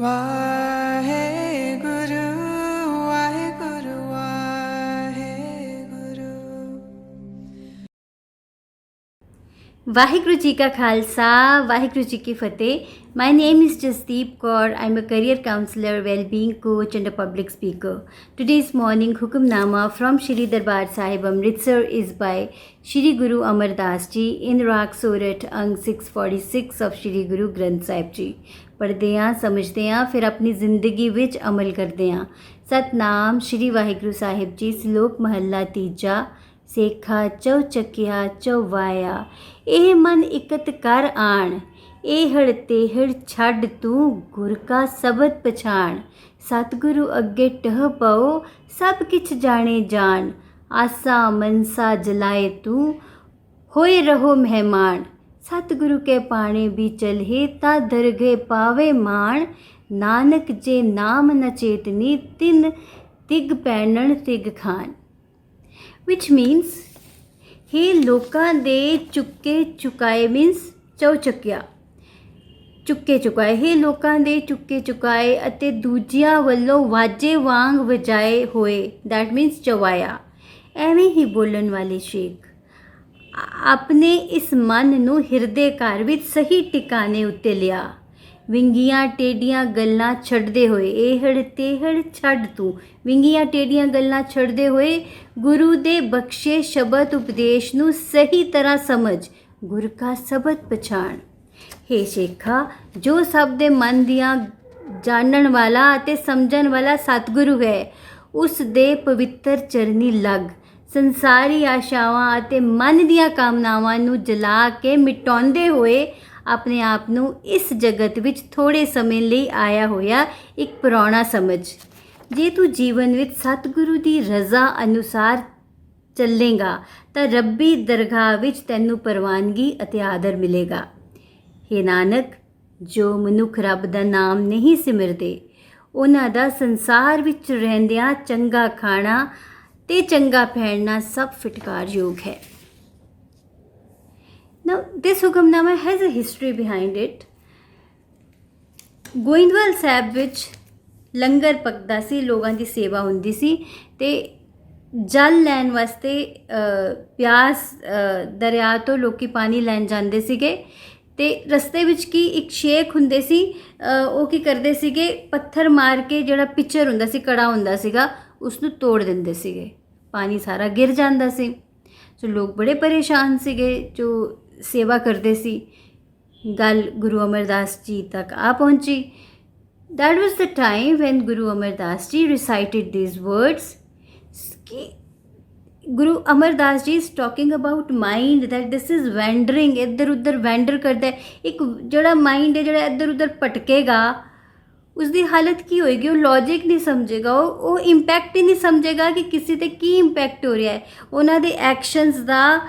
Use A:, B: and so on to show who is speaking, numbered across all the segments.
A: ਵਾਹਿਗੁਰੂ ਵਾਹਿਗੁਰੂ ਵਾਹਿਗੁਰੂ।
B: ਵਾਹਿਗੁਰੂ ਜੀ ਕਾ ਖਾਲਸਾ, ਵਾਹਿਗੁਰੂ ਜੀ ਕੀ ਫਤਿਹ। My name is Jasdeep Kaur. I'm a career counselor, well-being coach and a public speaker. Today's morning Hukamnama from Shri Darbar Sahib Amritsar is by Shri Guru Amar Das Ji in Raag Sorat Ang 646 of Shri Guru Granth Sahib Ji। ਪੜ੍ਹਦੇ ਹਾਂ, ਸਮਝਦੇ ਹਾਂ, ਫਿਰ ਆਪਣੀ ਜ਼ਿੰਦਗੀ ਵਿੱਚ ਅਮਲ ਕਰਦੇ ਹਾਂ। ਸਤਨਾਮ ਸ਼੍ਰੀ ਵਾਹਿਗੁਰੂ ਸਾਹਿਬ ਜੀ। ਸ਼ਲੋਕ ਮਹੱਲਾ ਤੀਜਾ। ਸੇਖਾ ਚੌਚਕਿਆ ਚੌਵਾਇਆ, ਇਹ ਮਨ ਇਕਤ ਕਰ ਆਣ, ਇਹੜ ਤੇਹੜ ਛੱਡ ਤੂੰ ਗੁਰ ਕਾ ਸਬਦ ਪਛਾਣ। ਸਤਿਗੁਰੂ ਅੱਗੇ ਟਹ ਪਓ, ਸਭ ਕਿਛ ਜਾਣੇ ਜਾਣ, ਆਸਾ ਮਨਸਾ ਜਲਾਏ ਤੂੰ, ਹੋਏ ਰਹੋ ਮਹਿਮਾਨ। सतगुरु के पाणे भी चलहे ता दरगे पावे मान, नानक जे नाम न चेतनी तिन तिग पैणन तिग खान। Which means, हे लोकां दे चुक्के चुकाए means चौचकिया, चुक्के चुकाए, हे लोकां दे चुक्के चुकाए अते दूजियां वल्लों वाजे वांग वजाए होए, that means चवाया। ਐਵੇਂ ਹੀ ਬੋਲਣ ਵਾਲੇ ਸ਼ੇਖ ਆਪਣੇ ਇਸ ਮਨ ਨੂੰ ਹਿਰਦੇ ਘਰ ਵਿੱਚ ਸਹੀ ਟਿਕਾਣੇ ਉੱਤੇ ਲਿਆ। ਵਿੰਗੀਆਂ ਟੇਡੀਆਂ ਗੱਲਾਂ ਛੱਡਦੇ ਹੋਏ, ਇਹੜ ਤੇਹੜ ਛੱਡ ਤੂੰ, ਵਿੰਗੀਆਂ ਟੇਡੀਆਂ ਗੱਲਾਂ ਛੱਡਦੇ ਹੋਏ ਗੁਰੂ ਦੇ ਬਖਸ਼ੇ ਸ਼ਬਦ ਉਪਦੇਸ਼ ਨੂੰ ਸਹੀ ਤਰ੍ਹਾਂ ਸਮਝ, ਗੁਰ ਕਾ ਸ਼ਬਦ ਪਛਾਣ। ਹੇ ਸ਼ੇਖਾ, ਜੋ ਸਭ ਦੇ ਮਨ ਦੀਆਂ ਜਾਣਨ ਵਾਲਾ ਅਤੇ ਸਮਝਣ ਵਾਲਾ ਸਤਿਗੁਰੂ ਹੈ, ਉਸ ਦੇ ਪਵਿੱਤਰ ਚਰਨੀ ਲੱਗ। ਸੰਸਾਰੀ ਆਸ਼ਾਵਾਂ ਅਤੇ ਮਨ ਦੀਆਂ ਕਾਮਨਾਵਾਂ ਨੂੰ ਜਲਾ ਕੇ ਮਿਟਾਉਂਦੇ ਹੋਏ ਆਪਣੇ ਆਪ ਨੂੰ ਇਸ ਜਗਤ ਵਿੱਚ ਥੋੜ੍ਹੇ ਸਮੇਂ ਲਈ ਆਇਆ ਹੋਇਆ ਇੱਕ ਪ੍ਰਾਹੁਣਾ ਸਮਝ। ਜੇ ਤੂੰ ਜੀਵਨ ਵਿੱਚ ਸਤਿਗੁਰੂ ਦੀ ਰਜ਼ਾ ਅਨੁਸਾਰ ਚੱਲੇਗਾ ਤਾਂ ਰੱਬੀ ਦਰਗਾਹ ਵਿੱਚ ਤੈਨੂੰ ਪ੍ਰਵਾਨਗੀ ਅਤੇ ਆਦਰ ਮਿਲੇਗਾ। ਹੇ ਨਾਨਕ, ਜੋ ਮਨੁੱਖ ਰੱਬ ਦਾ ਨਾਮ ਨਹੀਂ ਸਿਮਰਦੇ, ਉਹਨਾਂ ਦਾ ਸੰਸਾਰ ਵਿੱਚ ਰਹਿੰਦਿਆਂ ਚੰਗਾ ਖਾਣਾ ਤੇ ਚੰਗਾ ਪਹਿਨਣਾ ਸਭ ਫਿਟਕਾਰਯੋਗ ਹੈ। Now this hukamnama has a history behind it. Goindwal Sahib ਵਿੱਚ ਲੰਗਰ ਪੱਕਦਾ ਸੀ, ਲੋਕਾਂ ਦੀ ਸੇਵਾ ਹੁੰਦੀ ਸੀ ਤੇ ਜਲ ਲੈਣ ਵਾਸਤੇ ਪਿਆਸ ਦਰਿਆ ਤੋਂ ਲੋਕੀ ਪਾਣੀ ਲੈਣ ਜਾਂਦੇ ਸੀਗੇ ਤੇ ਰਸਤੇ ਵਿੱਚ ਕੀ ਇੱਕ ਸ਼ੇਖ ਹੁੰਦੇ ਸੀ, ਉਹ ਕੀ ਕਰਦੇ ਸੀਗੇ, ਪੱਥਰ ਮਾਰ ਕੇ ਜਿਹੜਾ ਪਿੱਚਰ ਹੁੰਦਾ ਸੀ, ਕੜਾ ਹੁੰਦਾ ਸੀਗਾ, ਉਸਨੂੰ ਤੋੜ ਦਿੰਦੇ ਸੀਗੇ, ਪਾਣੀ ਸਾਰਾ ਗਿਰ ਜਾਂਦਾ ਸੀ। ਸੋ ਲੋਕ ਬੜੇ ਪਰੇਸ਼ਾਨ ਸੀਗੇ ਜੋ ਸੇਵਾ ਕਰਦੇ ਸੀ। ਗੱਲ ਗੁਰੂ ਅਮਰਦਾਸ ਜੀ ਤੱਕ ਆ ਪਹੁੰਚੀ। That was the time when Guru Amardas ji recited these words. ਕਿ Guru Amardas ji is talking about mind, that this is wandering, ਇੱਧਰ ਉੱਧਰ ਵੈਂਡਰ ਕਰਦਾ। ਇੱਕ ਜਿਹੜਾ ਮਾਈਂਡ ਹੈ ਜਿਹੜਾ ਇੱਧਰ ਉੱਧਰ ਭਟਕੇਗਾ, ਉਸਦੀ ਹਾਲਤ ਕੀ ਹੋਏਗੀ? ਉਹ ਲੌਜਿਕ ਨਹੀਂ ਸਮਝੇਗਾ, ਉਹ ਇੰਪੈਕਟ ਹੀ ਨਹੀਂ ਸਮਝੇਗਾ ਕਿ ਕਿਸੇ 'ਤੇ ਕੀ ਇੰਪੈਕਟ ਹੋ ਰਿਹਾ ਹੈ, ਉਹਨਾਂ ਦੇ ਐਕਸ਼ਨਸ ਦਾ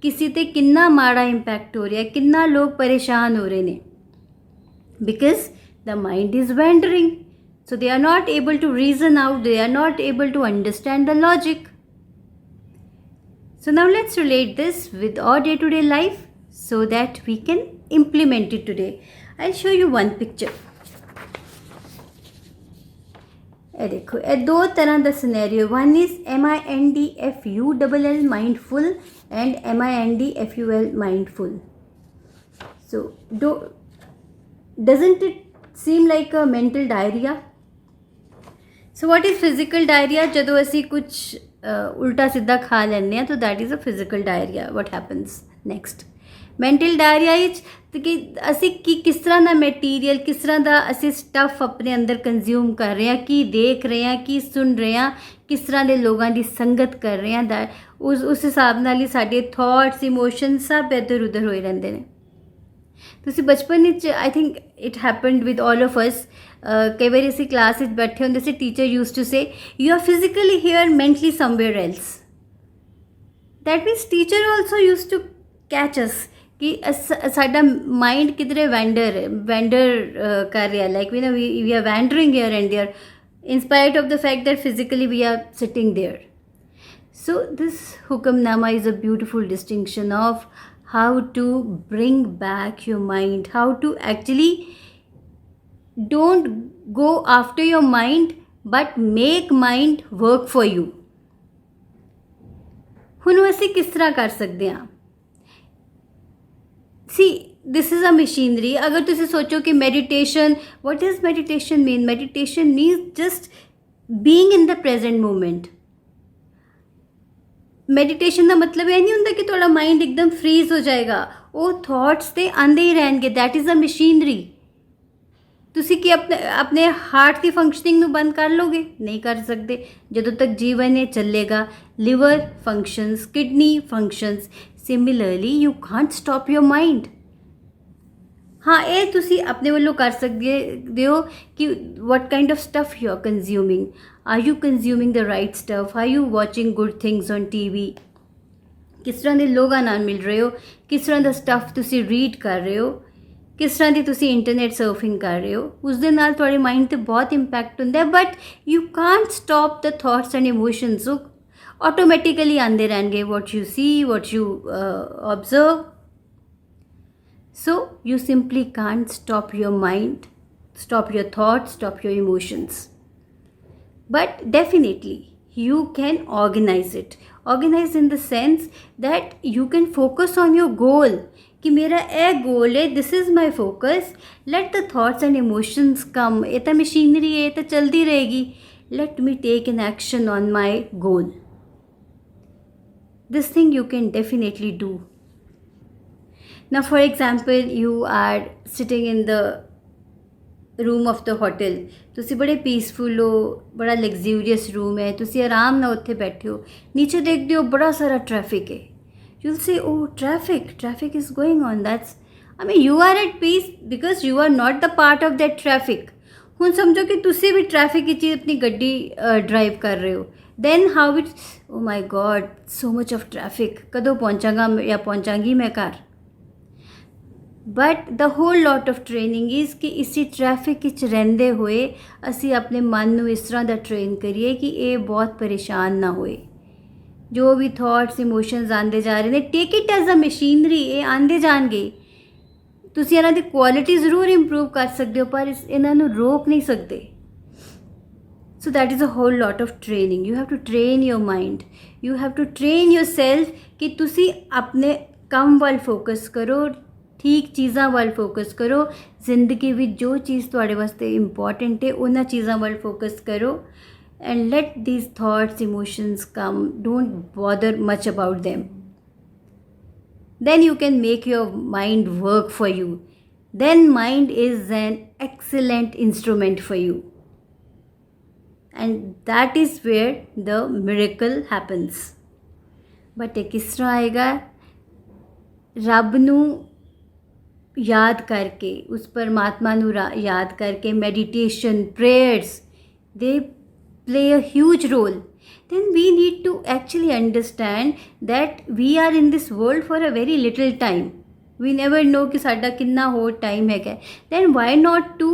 B: ਕਿਸੇ 'ਤੇ ਕਿੰਨਾ ਮਾੜਾ ਇੰਪੈਕਟ ਹੋ ਰਿਹਾ ਹੈ, ਕਿੰਨਾ ਲੋਕ ਪਰੇਸ਼ਾਨ ਹੋ ਰਹੇ ਨੇ। Because the mind is wandering, so they are not able to reason out, they are not able to understand the logic. So now let's relate this with our day-to-day life so that we can implement it today. I'll show you one picture. ਇਹ ਦੇਖੋ, ਇਹ ਦੋ ਤਰ੍ਹਾਂ ਦਾ scenario. One is MINDFULL mindful and MINDFUL mindful. So doesn't it seem like a mental diarrhea? So what is physical diarrhea? ਜਦੋਂ ਅਸੀਂ ਕੁਝ ਉਲਟਾ ਸਿੱਧਾ ਖਾ ਲੈਂਦੇ ਹਾਂ ਤਾਂ that is a physical diarrhoea. What happens next? Mental diarrhoea ਵਿੱਚ ਕਿ ਅਸੀਂ ਕਿਸ ਤਰ੍ਹਾਂ ਦਾ ਮਟੀਰੀਅਲ, ਕਿਸ ਤਰ੍ਹਾਂ ਦਾ ਅਸੀਂ ਸਟੱਫ ਆਪਣੇ ਅੰਦਰ ਕੰਜ਼ਿਊਮ ਕਰ ਰਹੇ ਹਾਂ, ਕੀ ਦੇਖ ਰਹੇ ਹਾਂ, ਕੀ ਸੁਣ ਰਹੇ ਹਾਂ, ਕਿਸ ਤਰ੍ਹਾਂ ਦੇ ਲੋਕਾਂ ਦੀ ਸੰਗਤ ਕਰ ਰਹੇ ਹਾਂ, ਉਸ ਹਿਸਾਬ ਨਾਲ ਹੀ ਸਾਡੇ ਥੋਟਸ, ਇਮੋਸ਼ਨ ਸਭ ਇੱਧਰ ਉੱਧਰ ਹੋਏ ਰਹਿੰਦੇ ਨੇ। ਤੁਸੀਂ ਬਚਪਨ ਵਿੱਚ, I think it happened with all of us, ਕਈ ਵਾਰੀ ਅਸੀਂ ਕਲਾਸ ਵਿੱਚ ਬੈਠੇ ਹੁੰਦੇ ਸੀ, teacher use to say you are physically here mentally somewhere else. That means teacher also use to catch us ਕਿ ਸਾਡਾ ਮਾਈਂਡ ਕਿਧਰੇ ਵੈਂਡਰ ਕਰ ਰਿਹਾ, like we are wandering here and there in spite of the fact that physically we are sitting there. So this Hukamnama is a beautiful distinction of how to bring back your mind, how to actually don't go after your mind but make mind work for you. ਹੁਣ ਅਸੀਂ ਕਿਸ ਤਰ੍ਹਾਂ ਕਰ ਸਕਦੇ ਹਾਂ? See, this is a machinery. अगर तुसी सोचो कि meditation, what does meditation mean? Meditation means just being in the present moment. Meditation ਦਾ ਮਤਲਬ ਇਹ ਨਹੀਂ ਹੁੰਦਾ ਕਿ ਤੁਹਾਡਾ ਮਾਈਂਡ ਇੱਕਦਮ ਫਰੀਜ਼ ਹੋ ਜਾਏਗਾ, ਉਹ ਥਾਟਸ ਤੇ ਆਉਂਦੇ ਹੀ ਰਹਿਣਗੇ. That is a machinery. ਤੁਸੀਂ ਕੀ ਆਪਣੇ ਹਾਰਟ ਦੀ ਫੰਕਸ਼ਨਿੰਗ ਨੂੰ ਬੰਦ ਕਰ ਲੋਗੇ? ਨਹੀਂ ਕਰ ਸਕਦੇ. ਜਦੋਂ ਤੱਕ ਜੀਵਨ ਇਹ ਚੱਲੇਗਾ, liver functions, kidney functions. Similarly you Kant stop your mind. ਹਾਂ, ਇਹ ਤੁਸੀਂ ਆਪਣੇ ਵੱਲੋਂ ਕਰ ਸਕਦੇ ਹੋ ਕਿ what kind of stuff you are consuming. Are you consuming the right stuff? Are you watching good things on TV? ਕਿਸ ਤਰ੍ਹਾਂ ਦੇ ਲੋਕਾਂ ਨਾਲ ਮਿਲ ਰਹੇ ਹੋ? ਕਿਸ ਤਰ੍ਹਾਂ ਦਾ ਸਟੱਫ ਤੁਸੀਂ ਰੀਡ ਕਰ ਰਹੇ ਹੋ? ਕਿਸ ਤਰ੍ਹਾਂ ਦੀ ਤੁਸੀਂ ਇੰਟਰਨੈਟ ਸਰਫਿੰਗ ਕਰ ਰਹੇ ਹੋ? ਉਸ ਦੇ ਨਾਲ ਤੁਹਾਡੇ ਮਾਈਂਡ 'ਤੇ ਬਹੁਤ ਇੰਪੈਕਟ ਹੁੰਦਾ ਹੈ. But you Kant stop the thoughts and emotions. ਉਹ ਆਟੋਮੈਟਿਕਲੀ ਆਉਂਦੇ ਰਹਿਣਗੇ. what you see, what you observe. So you simply can't stop your mind, stop your thoughts, stop your emotions. But definitely you can organize it. Organize in the sense that you can focus on your goal. कि मेरा a goal है, this is my focus. Let the thoughts and emotions come. ये तो machinery है, ये तो चलती रहेगी. Let me take an action on my goal. This thing you can definitely do. Now, for example, you are sitting in the room of the hotel. ਤੁਸੀਂ ਬੜੇ peaceful ਹੋ, ਬੜਾ ਲਗਜ਼ੂਰੀਅਸ ਰੂਮ ਹੈ, ਤੁਸੀਂ ਆਰਾਮ ਨਾਲ ਉੱਥੇ ਬੈਠੇ ਹੋ, ਨੀਚੇ ਦੇਖਦੇ ਹੋ ਬੜਾ ਸਾਰਾ ਟ੍ਰੈਫਿਕ ਹੈ. You'll say, oh, traffic is going on. You are at peace because you are not the part of that traffic. ਹੁਣ ਸਮਝੋ ਕਿ ਤੁਸੀਂ ਵੀ ਟ੍ਰੈਫਿਕ ਵਿੱਚ ਆਪਣੀ ਗੱਡੀ ਡਰਾਈਵ ਕਰ ਰਹੇ ਹੋ. Then how it's, oh my God, so much of traffic. ਕਦੋਂ ਪਹੁੰਚਾਂਗਾ ਜਾਂ ਪਹੁੰਚਾਂਗੀ ਮੈਂ ਘਰ? But the hole lot of training is ਕਿ ਇਸੀ ਟ੍ਰੈਫਿਕ ਵਿੱਚ ਰਹਿੰਦੇ ਹੋਏ ਅਸੀਂ ਆਪਣੇ ਮਨ ਨੂੰ ਇਸ ਤਰ੍ਹਾਂ ਦਾ ਟ੍ਰੇਨ ਕਰੀਏ ਕਿ ਇਹ ਬਹੁਤ ਪਰੇਸ਼ਾਨ ਨਾ ਹੋਏ. ਜੋ ਵੀ ਥਾਟਸ ਇਮੋਸ਼ਨਸ ਆਉਂਦੇ ਜਾ ਰਹੇ ਨੇ, take it as a machinery. ਇਹ ਆਉਂਦੇ ਜਾਣਗੇ. ਤੁਸੀਂ ਇਹਨਾਂ ਦੀ ਕੁਆਲਿਟੀ ਜ਼ਰੂਰ ਇੰਪਰੂਵ ਕਰ ਸਕਦੇ ਹੋ, ਪਰ ਇਹਨਾਂ ਨੂੰ ਰੋਕ ਨਹੀਂ ਸਕਦੇ. So that is a whole lot of training. You have to train your mind. You have to train yourself ਕਿ ਤੁਸੀਂ ਆਪਣੇ ਕੰਮ ਵੱਲ ਫੋਕਸ ਕਰੋ, ਠੀਕ ਚੀਜ਼ਾਂ ਵੱਲ ਫੋਕਸ ਕਰੋ. ਜ਼ਿੰਦਗੀ ਵਿੱਚ ਜੋ ਚੀਜ਼ ਤੁਹਾਡੇ ਵਾਸਤੇ ਇੰਪੋਰਟੈਂਟ ਹੈ ਉਹਨਾਂ ਚੀਜ਼ਾਂ ਵੱਲ ਫੋਕਸ ਕਰੋ. And let these thoughts, emotions come. Don't bother much about them. Then you can make your mind work for you. Then mind is an excellent instrument for you. And that is where the miracle happens. But ਇਹ ਕਿਸ ਤਰ੍ਹਾਂ ਆਏਗਾ? ਰੱਬ ਨੂੰ ਯਾਦ ਕਰਕੇ, ਉਸ ਪਰਮਾਤਮਾ ਨੂੰ ਯਾਦ ਕਰਕੇ, meditation, prayers, they play a huge role. Then we need to actually understand that we are in this world for a very little time. We never know कि साडा कितना हो time है. Then why not to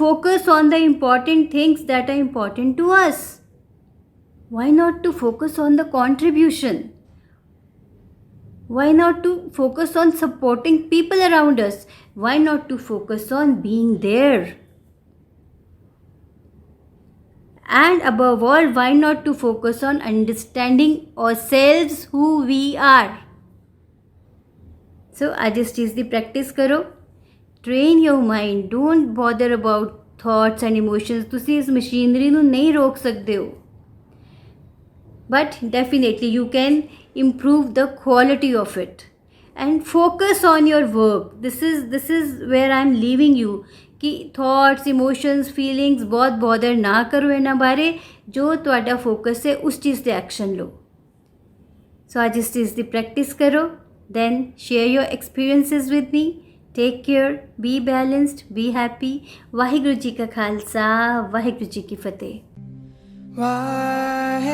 B: focus on the important things that are important to us? Why not to focus on the contribution? Why not to focus on supporting people around us? Why not to focus on being there? And above all, why not to focus on understanding ourselves, who we are? So, आज इस चीज़ की practice करो. Train your mind. Don't bother about thoughts and emotions. तुसी इस machinery ਨੂੰ नहीं रोक सकते हो. But definitely you can improve the quality of it. And focus on your work. This is where I'm leaving you. कि thoughts, emotions, feelings बहुत bother ना करो ਇਹਨਾਂ ਬਾਰੇ. ਜੋ ਤੁਹਾਡਾ ਫੋਕਸ ਹੈ ਉਸ ਚੀਜ਼ 'ਤੇ ਐਕਸ਼ਨ ਲਓ. ਸੋ ਅੱਜ ਇਸ ਚੀਜ਼ ਦੀ ਪ੍ਰੈਕਟਿਸ ਕਰੋ. Then share your experiences with me. Take care, be balanced, be happy. Waheguru ji ਕਾ ਖਾਲਸਾ, ਵਾਹਿਗੁਰੂ ਜੀ ਕੀ ਫਤਿਹ.
A: ਵਾਹਿਗੁਰੂ